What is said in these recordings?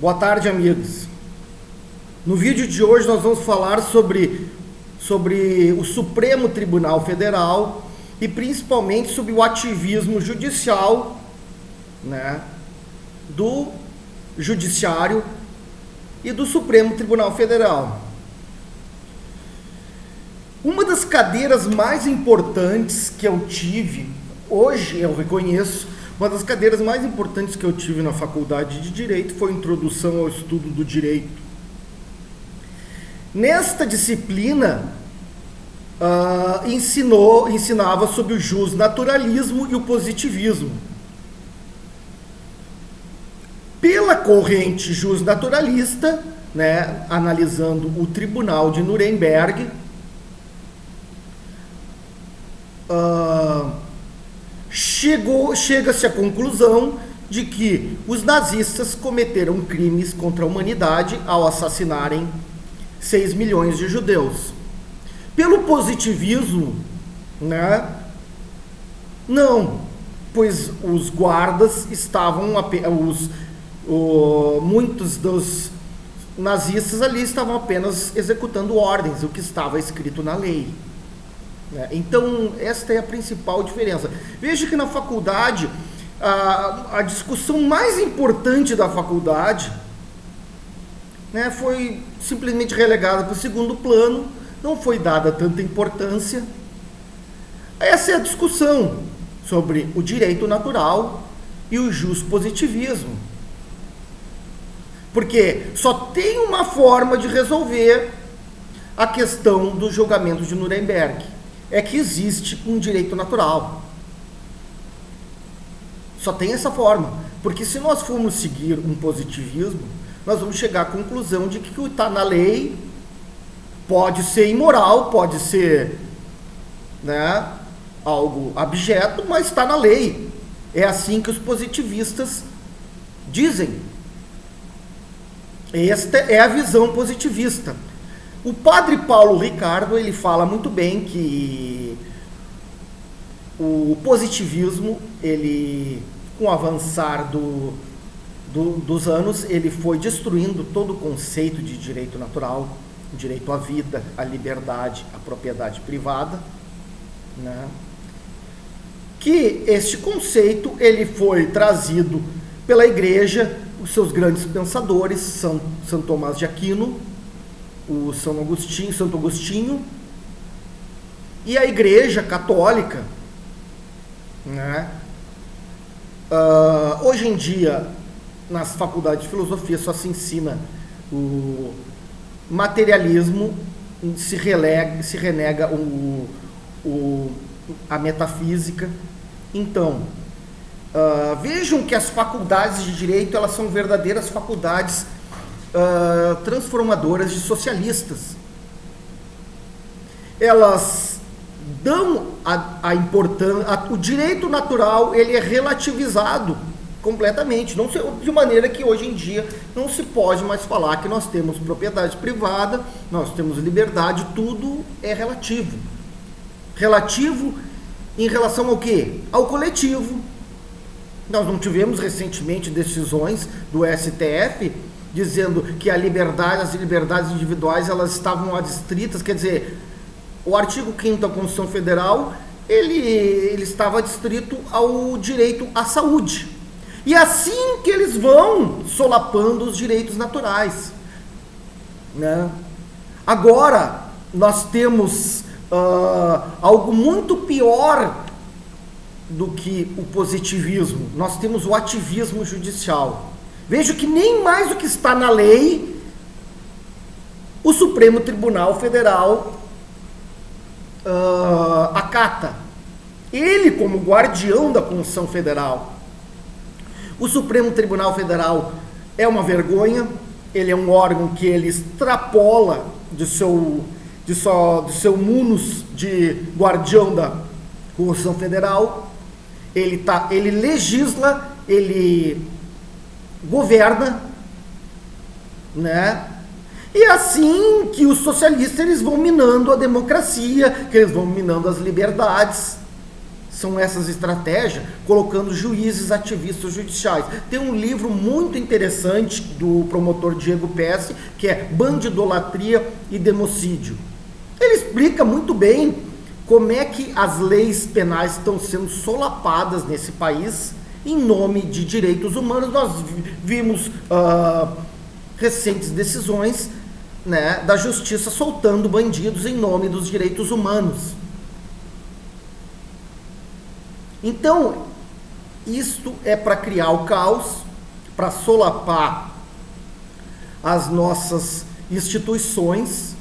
Boa tarde, amigos. No vídeo de hoje nós vamos falar sobre o Supremo Tribunal Federal e principalmente sobre o ativismo judicial, né, do Judiciário e do Supremo Tribunal Federal. Uma das cadeiras mais importantes que eu tive, hoje eu reconheço, uma das cadeiras mais importantes que eu tive na faculdade de Direito foi a Introdução ao Estudo do Direito. Nesta disciplina, ensinava sobre o justnaturalismo e o positivismo. Pela corrente justnaturalista, né, analisando o Tribunal de Nuremberg, chega-se à conclusão de que os nazistas cometeram crimes contra a humanidade ao assassinarem 6 milhões de judeus. Pelo positivismo, né, não, pois os guardas estavam, muitos dos nazistas ali estavam apenas executando ordens, o que estava escrito na lei. Então, esta é a principal diferença. Veja que na faculdade, a discussão mais importante da faculdade, né, foi simplesmente relegada para o segundo plano, não foi dada tanta importância. Essa é a discussão sobre o direito natural e o juspositivismo. Porque só tem uma forma de resolver a questão do julgamento de Nuremberg. É que existe um direito natural. Só tem essa forma. Porque se nós formos seguir um positivismo, nós vamos chegar à conclusão de que o que está na lei pode ser imoral, pode ser, né, algo abjeto, mas está na lei. É assim que os positivistas dizem. Esta é a visão positivista. O padre Paulo Ricardo, ele fala muito bem que o positivismo, ele, com o avançar dos anos, ele foi destruindo todo o conceito de direito natural, direito à vida, à liberdade, à propriedade privada, né? Que este conceito, ele foi trazido pela Igreja, os seus grandes pensadores, São Tomás de Aquino, o Santo Agostinho e a Igreja Católica, né? Hoje em dia, nas faculdades de filosofia só se ensina o materialismo, se renega a metafísica. Então, vejam que as faculdades de direito, elas são verdadeiras faculdades transformadoras de socialistas. Elas dão a importância, o direito natural, ele é relativizado completamente, não de maneira que hoje em dia não se pode mais falar que nós temos propriedade privada, nós temos liberdade, tudo é relativo. Relativo em relação ao quê? Ao coletivo. Nós não tivemos recentemente decisões do STF dizendo que as liberdades individuais, elas estavam adstritas, quer dizer, o artigo 5º da Constituição Federal, ele estava adstrito ao direito à saúde. E assim que eles vão solapando os direitos naturais, né? Agora, nós temos algo muito pior do que o positivismo. Nós temos o ativismo judicial. Vejo que nem mais o que está na lei, o Supremo Tribunal Federal acata. Ele, como guardião da Constituição Federal. O Supremo Tribunal Federal é uma vergonha, ele é um órgão que ele extrapola do seu munus de guardião da Constituição Federal. Ele legisla, ele governa, né? E é assim que os socialistas, eles vão minando a democracia, que eles vão minando as liberdades, são essas estratégias, colocando juízes ativistas judiciais. Tem um livro muito interessante do promotor Diego Pesce, que é Bandidolatria e Democídio. Ele explica muito bem como é que as leis penais estão sendo solapadas nesse país em nome de direitos humanos. Nós vimos recentes decisões, né, da justiça soltando bandidos em nome dos direitos humanos. Então, isto é para criar o caos, para solapar as nossas instituições,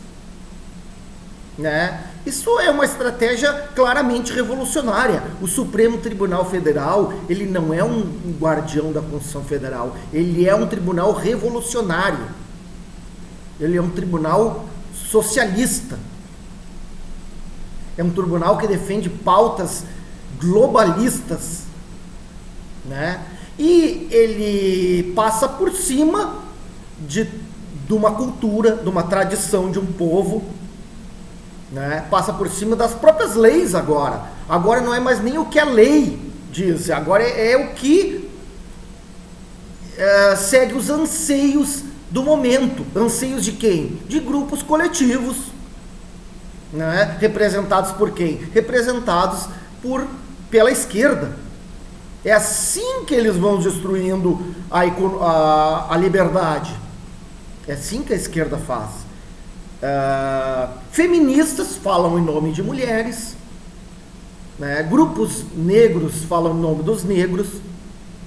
né? Isso é uma estratégia claramente revolucionária. O Supremo Tribunal Federal, ele não é um guardião da Constituição Federal, ele é um tribunal revolucionário. Ele é um tribunal socialista. É um tribunal que defende pautas globalistas, né? E ele passa por cima de uma cultura, de uma tradição de um povo, né? Passa por cima das próprias leis agora. Agora não é mais nem o que a lei diz, agora é o que segue os anseios do momento. Anseios de quem? De grupos coletivos, né? Representados por quem? Representados pela esquerda. É assim que eles vão destruindo a liberdade. É assim que a esquerda faz. Feministas falam em nome de mulheres, né? Grupos negros falam em nome dos negros,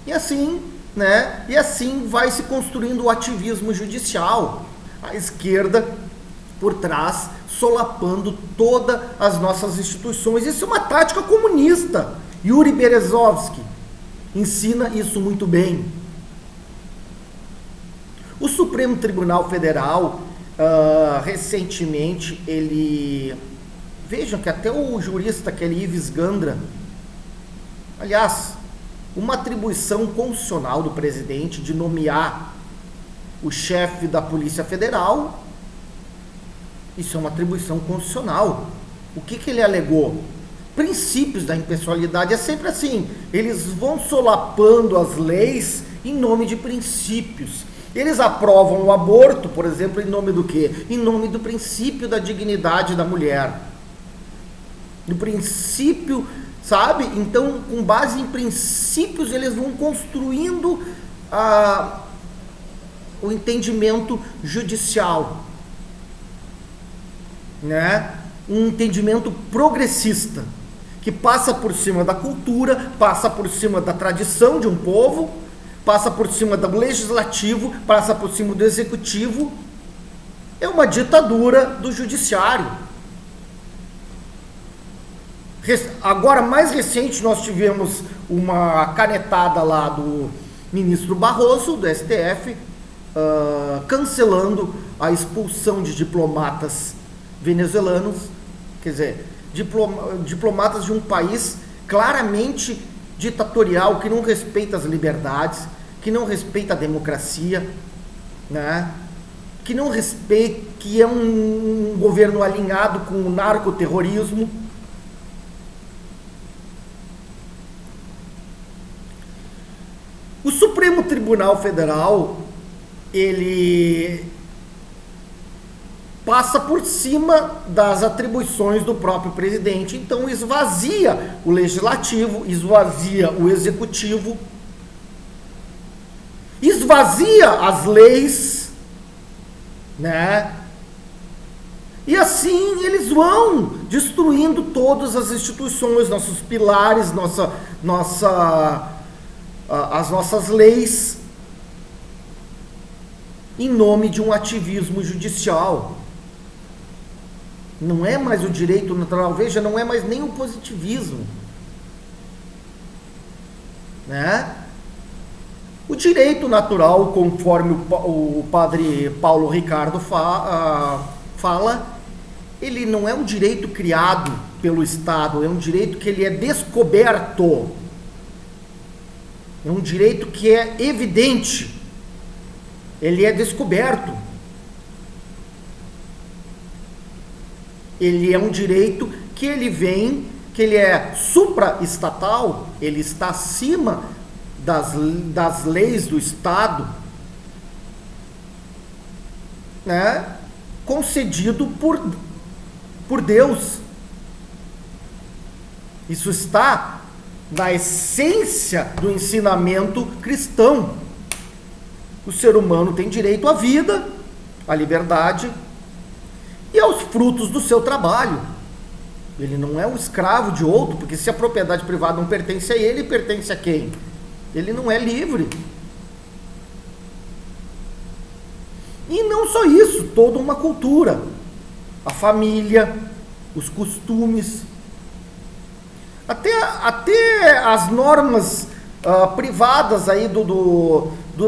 e assim, né? E assim vai se construindo o ativismo judicial. A esquerda por trás, solapando todas as nossas instituições. Isso é uma tática comunista. Yuri Berezovsky ensina isso muito bem. O Supremo Tribunal Federal, recentemente, vejam que até o jurista, aquele Ives Gandra, aliás, uma atribuição constitucional do presidente de nomear o chefe da Polícia Federal. Isso é uma atribuição constitucional. O que ele alegou? Princípios da impessoalidade. É sempre assim, eles vão solapando as leis em nome de princípios. Eles aprovam o aborto, por exemplo, em nome do quê? Em nome do princípio da dignidade da mulher. Do princípio, sabe? Então, com base em princípios, eles vão construindo o entendimento judicial, né? Um entendimento progressista, que passa por cima da cultura, passa por cima da tradição de um povo, passa por cima do legislativo, passa por cima do executivo. É uma ditadura do judiciário. Agora, mais recente, nós tivemos uma canetada lá do ministro Barroso, do STF, cancelando a expulsão de diplomatas venezuelanos, quer dizer, diplomatas de um país claramente ditatorial, que não respeita as liberdades, que não respeita a democracia, né? Que não respeita, que é um governo alinhado com o narcoterrorismo. O Supremo Tribunal Federal, ele passa por cima das atribuições do próprio presidente, então esvazia o legislativo, esvazia o executivo, esvazia as leis, né? E assim eles vão destruindo todas as instituições, nossos pilares, as nossas leis, em nome de um ativismo judicial. Não é mais o direito natural, veja, não é mais nem o positivismo, né? O direito natural, conforme o padre Paulo Ricardo fala, ele não é um direito criado pelo Estado, é um direito que ele é descoberto, é um direito que é evidente, ele é descoberto. Ele é um direito que ele vem que ele é supraestatal, ele está acima das leis do Estado, né, concedido por Deus. Isso está na essência do ensinamento cristão. O ser humano tem direito à vida, à liberdade e aos frutos do seu trabalho. Ele não é um escravo de outro, porque se a propriedade privada não pertence a ele, pertence a quem? Ele não é livre. E não só isso, toda uma cultura, a família, os costumes, até as normas privadas aí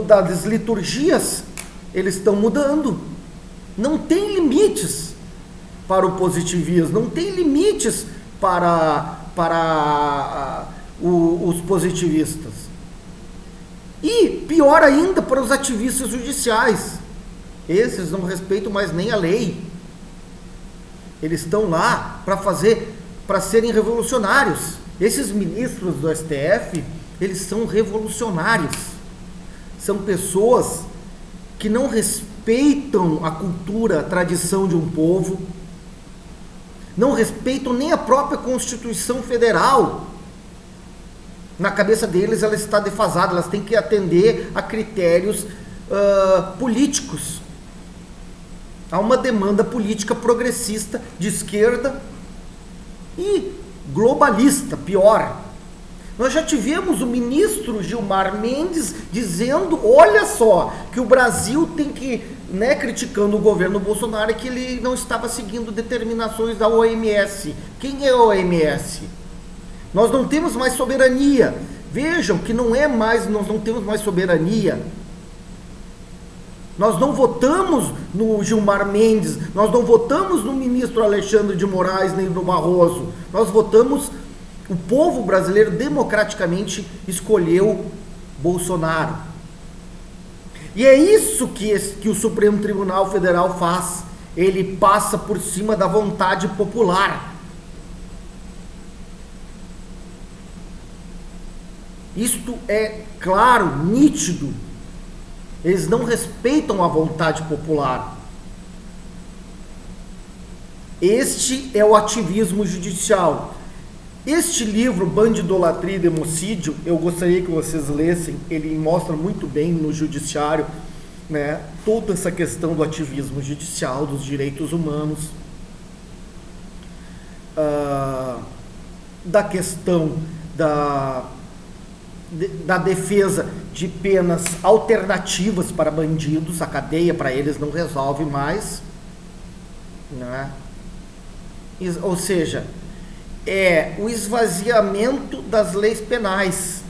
das liturgias, eles estão mudando. Não tem limites para o positivismo, não tem limites para os positivistas. E, pior ainda, para os ativistas judiciais. Esses não respeitam mais nem a lei. Eles estão lá para serem revolucionários. Esses ministros do STF, eles são revolucionários. São pessoas que não respeitam a cultura, a tradição de um povo, não respeitam nem a própria Constituição Federal. Na cabeça deles ela está defasada, elas têm que atender a critérios políticos. Há uma demanda política progressista, de esquerda e globalista, pior. Nós já tivemos o ministro Gilmar Mendes dizendo, olha só, que o Brasil tem que, criticando o governo Bolsonaro, que ele não estava seguindo determinações da OMS. Quem é a OMS? Nós não temos mais soberania. Vejam que nós não temos mais soberania. Nós não votamos no Gilmar Mendes, nós não votamos no ministro Alexandre de Moraes, nem no Barroso. Nós votamos, o povo brasileiro democraticamente escolheu Bolsonaro. E é isso que o Supremo Tribunal Federal faz. Ele passa por cima da vontade popular. Isto é claro, nítido. Eles não respeitam a vontade popular. Este é o ativismo judicial. Este livro, Bandidolatria e Democídio, eu gostaria que vocês lessem. Ele mostra muito bem no judiciário, toda essa questão do ativismo judicial, dos direitos humanos, da questão da defesa de penas alternativas para bandidos. A cadeia para eles não resolve mais, ou seja, é o esvaziamento das leis penais.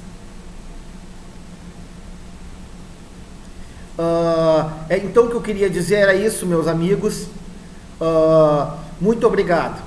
Então o que eu queria dizer era isso, meus amigos. Muito obrigado.